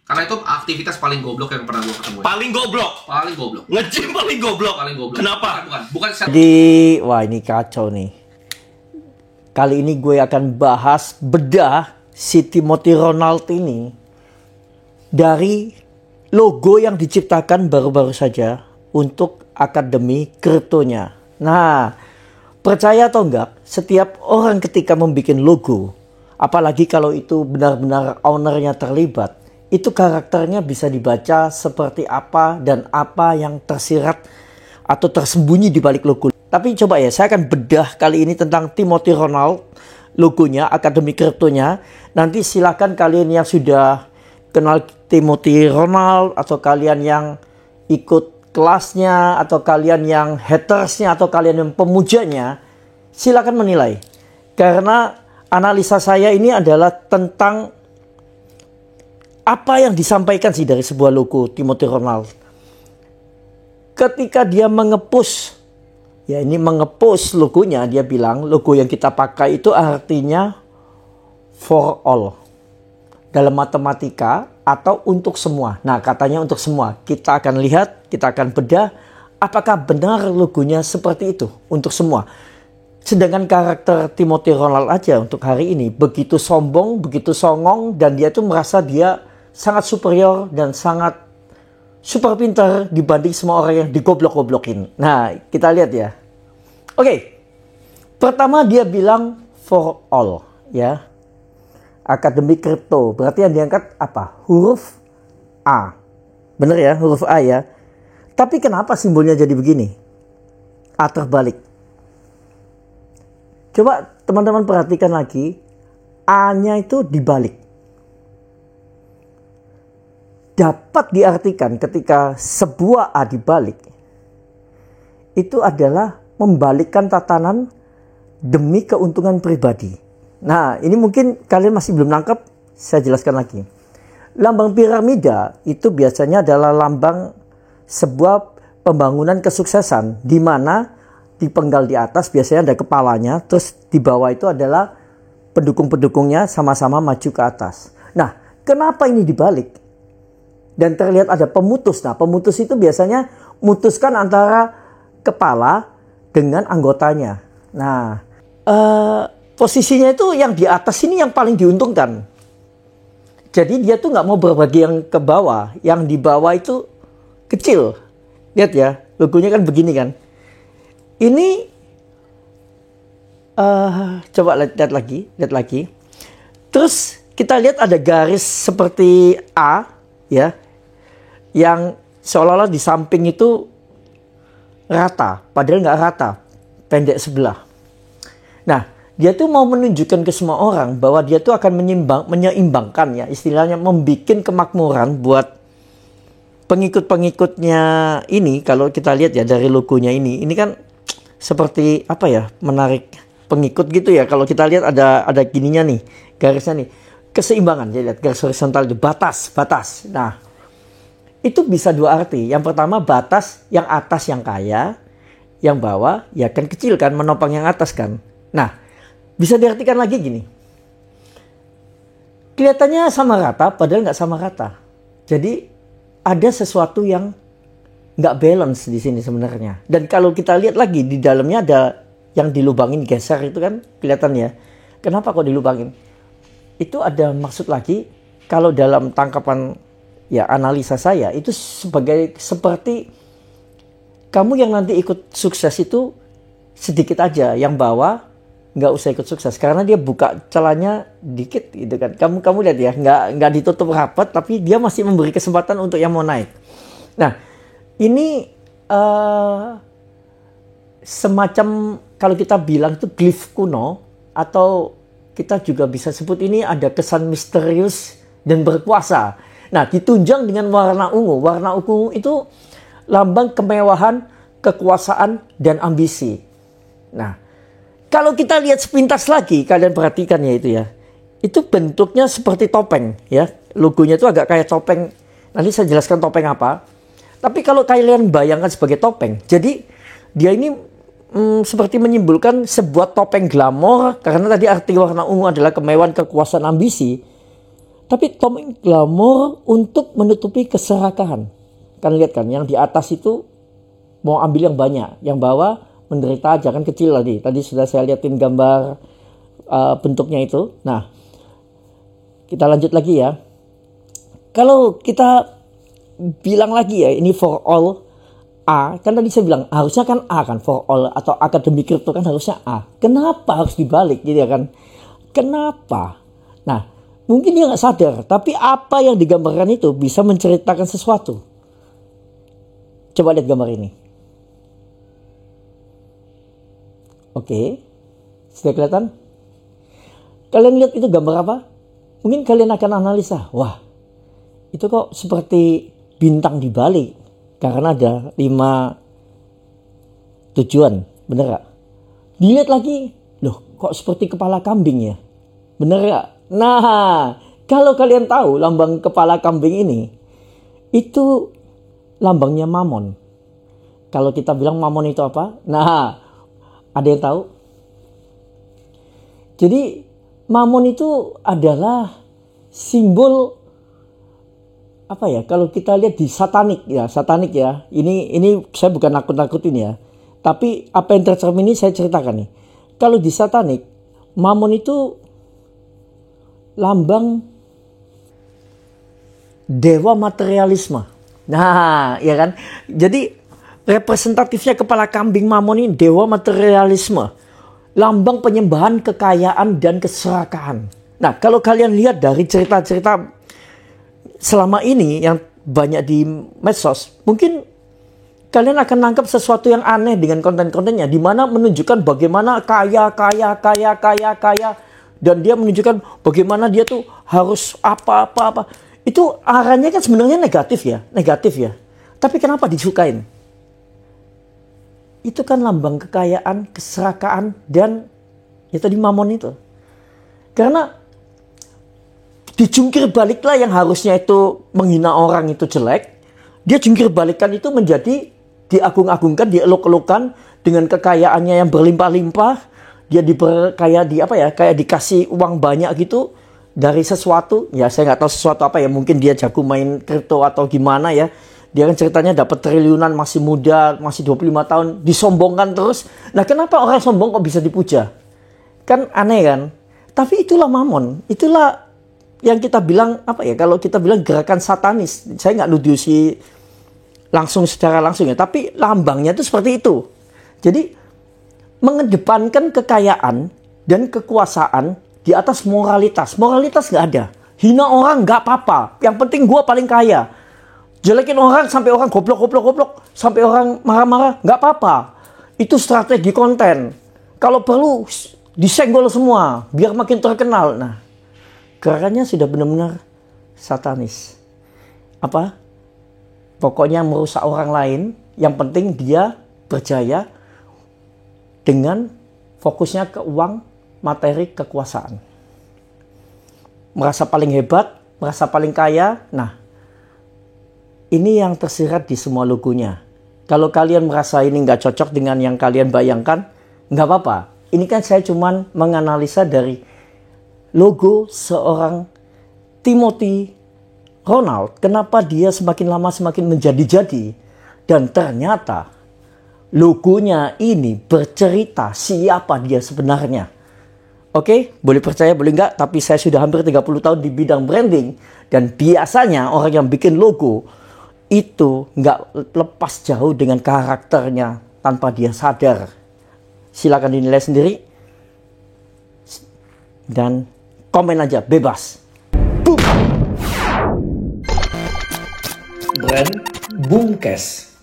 Karena itu aktivitas paling goblok yang pernah gue ketemu. Paling goblok. Paling goblok. Nge-gym paling goblok. Paling goblok. Kenapa? Bukan. Jadi, wah ini kacau nih. Kali ini gue akan bahas bedah si Timothy Ronald ini dari logo yang diciptakan baru-baru saja untuk akademi kriptonya. Nah, percaya atau enggak, setiap orang ketika membuat logo, apalagi kalau itu benar-benar ownernya terlibat, itu karakternya bisa dibaca seperti apa dan apa yang tersirat atau tersembunyi di balik logo. Tapi coba ya, saya akan bedah kali ini tentang Timothy Ronald, logonya, akademi kriptonya. Nanti silakan kalian yang sudah kenal Timothy Ronald, atau kalian yang ikut kelasnya, atau kalian yang hatersnya, atau kalian yang pemujanya, silakan menilai. Karena analisa saya ini adalah tentang apa yang disampaikan sih dari sebuah logo Timothy Ronald. Ketika dia mengepus, ya ini mengepus logonya, dia bilang logo yang kita pakai itu artinya for all. Dalam matematika atau untuk semua. Nah, katanya untuk semua. Kita akan lihat, kita akan bedah apakah benar logonya seperti itu untuk semua. Sedangkan karakter Timothy Ronald aja untuk hari ini begitu sombong, begitu songong, dan dia tuh merasa dia sangat superior dan sangat super pintar dibanding semua orang yang digoblok-goblokin. Nah, kita lihat ya. Oke. Pertama dia bilang for all, ya. Akademi kripto. Berarti yang diangkat apa? Huruf A. Bener ya, huruf A ya. Tapi kenapa simbolnya jadi begini? A terbalik. Coba teman-teman perhatikan lagi. A-nya itu dibalik. Dapat diartikan ketika sebuah A dibalik, itu adalah membalikkan tatanan demi keuntungan pribadi. Nah, ini mungkin kalian masih belum nangkep, saya jelaskan lagi. Lambang piramida itu biasanya adalah lambang sebuah pembangunan kesuksesan, di mana dipenggal di atas biasanya ada kepalanya, terus di bawah itu adalah pendukung-pendukungnya sama-sama maju ke atas. Nah, kenapa ini dibalik? Dan terlihat ada pemutus. Nah, pemutus itu biasanya mutuskan antara kepala dengan anggotanya. Nah, posisinya itu yang di atas ini yang paling diuntungkan. Jadi dia tuh nggak mau berbagi yang ke bawah. Yang di bawah itu kecil. Lihat ya, logonya kan begini kan. Ini, coba lihat lagi. Terus kita lihat ada garis seperti A, ya. Yang seolah-olah di samping itu rata, padahal nggak rata, pendek sebelah. Nah, dia tuh mau menunjukkan ke semua orang bahwa dia tuh akan menyeimbangkan ya, istilahnya membuat kemakmuran buat pengikut-pengikutnya ini. Kalau kita lihat ya dari logonya ini kan seperti apa ya, menarik pengikut gitu ya. Kalau kita lihat ada gininya nih, garisnya nih, keseimbangan. Jadi lihat garis horizontal itu batas. Nah, itu bisa dua arti. Yang pertama, batas yang atas yang kaya, yang bawah ya kan kecil kan, menopang yang atas kan. Nah, bisa diartikan lagi gini. Kelihatannya sama rata, padahal nggak sama rata. Jadi ada sesuatu yang nggak balance di sini sebenarnya. Dan kalau kita lihat lagi di dalamnya ada yang dilubangin, geser itu kan kelihatan ya. Kenapa kok dilubangin? Itu ada maksud lagi. Kalau dalam tangkapan ya analisa saya itu seperti kamu yang nanti ikut sukses itu sedikit aja, yang bawah nggak usah ikut sukses karena dia buka celahnya dikit gitu kan. Kamu lihat ya, nggak ditutup rapat, tapi dia masih memberi kesempatan untuk yang mau naik. Nah, ini semacam kalau kita bilang itu glyph kuno, atau kita juga bisa sebut ini ada kesan misterius dan berkuasa. Nah, ditunjang dengan warna ungu. Warna ungu itu lambang kemewahan, kekuasaan, dan ambisi. Nah, kalau kita lihat sepintas lagi, kalian perhatikan ya itu ya. Itu bentuknya seperti topeng ya. Logonya itu agak kayak topeng. Nanti saya jelaskan topeng apa. Tapi kalau kalian bayangkan sebagai topeng, jadi dia ini seperti menyimpulkan sebuah topeng glamor, karena tadi arti warna ungu adalah kemewahan, kekuasaan, ambisi. Tapi Tommy glamor untuk menutupi keserakahan. Kan lihat kan, yang di atas itu mau ambil yang banyak, yang bawah menderita aja kan kecil tadi. Tadi sudah saya liatin gambar bentuknya itu. Nah, kita lanjut lagi ya. Kalau kita bilang lagi ya, ini for all A, kan tadi saya bilang harusnya kan A kan, for all atau akademik kripto kan harusnya A. Kenapa harus dibalik gitu ya kan? Kenapa? Nah, mungkin dia nggak sadar, tapi apa yang digambarkan itu bisa menceritakan sesuatu. Coba lihat gambar ini. Oke, sudah kelihatan? Kalian lihat itu gambar apa? Mungkin kalian akan analisa, wah, itu kok seperti bintang di balik karena ada 5 tujuan, bener gak? Dilihat lagi, loh kok seperti kepala kambing ya? Bener gak? Nah, kalau kalian tahu lambang kepala kambing ini, itu lambangnya Mamon. Kalau kita bilang Mamon itu apa? Nah, ada yang tahu? Jadi Mamon itu adalah simbol apa ya? Kalau kita lihat di satanik ya. Ini saya bukan nakut-nakutin ya. Tapi apa yang tercermin ini saya ceritakan nih. Kalau di satanik, Mamon itu lambang dewa materialisme. Nah, ya kan? Jadi representatifnya kepala kambing Mamon ini dewa materialisme. Lambang penyembahan kekayaan dan keserakahan. Nah, kalau kalian lihat dari cerita-cerita selama ini yang banyak di medsos, mungkin kalian akan nangkap sesuatu yang aneh dengan konten-kontennya, di mana menunjukkan bagaimana kaya, dan dia menunjukkan bagaimana dia tuh harus apa. Itu arahnya kan sebenarnya negatif ya. Tapi kenapa disukain? Itu kan lambang kekayaan, keserakaan, dan ya tadi Mamon itu. Karena dijungkir baliklah yang harusnya itu menghina orang itu jelek, dia jungkir balikan itu menjadi diagung-agungkan, dieluk-elukan dengan kekayaannya yang berlimpah-limpah. Dia kayak dikasih uang banyak gitu dari sesuatu. Ya saya nggak tahu sesuatu apa ya, mungkin dia jago main kripto atau gimana ya. Dia kan ceritanya dapat triliunan, masih muda, masih 25 tahun, disombongkan terus. Nah, kenapa orang sombong kok bisa dipuja? Kan aneh kan? Tapi itulah Mamon. Itulah yang kita bilang, kalau kita bilang gerakan satanis. Saya nggak nuduh sih secara langsung ya. Tapi lambangnya itu seperti itu. Jadi, mengedepankan kekayaan dan kekuasaan di atas moralitas. Moralitas nggak ada. Hina orang nggak apa-apa. Yang penting gue paling kaya. Jelekin orang sampai orang goblok, sampai orang marah-marah, nggak apa-apa. Itu strategi konten. Kalau perlu disenggol semua, biar makin terkenal. Nah, gerakannya sudah benar-benar satanis. Pokoknya merusak orang lain, yang penting dia berjaya dengan fokusnya ke uang, materi, kekuasaan. Merasa paling hebat, merasa paling kaya, nah, ini yang tersirat di semua logonya. Kalau kalian merasa ini nggak cocok dengan yang kalian bayangkan, nggak apa-apa. Ini kan saya cuman menganalisa dari logo seorang Timothy Ronald. Kenapa dia semakin lama semakin menjadi-jadi. Dan ternyata logonya ini bercerita siapa dia sebenarnya. Oke, boleh percaya boleh nggak, tapi saya sudah hampir 30 tahun di bidang branding. Dan biasanya orang yang bikin logo itu nggak lepas jauh dengan karakternya tanpa dia sadar. Silakan dinilai sendiri dan komen aja bebas. Boom. Brand Boomcast.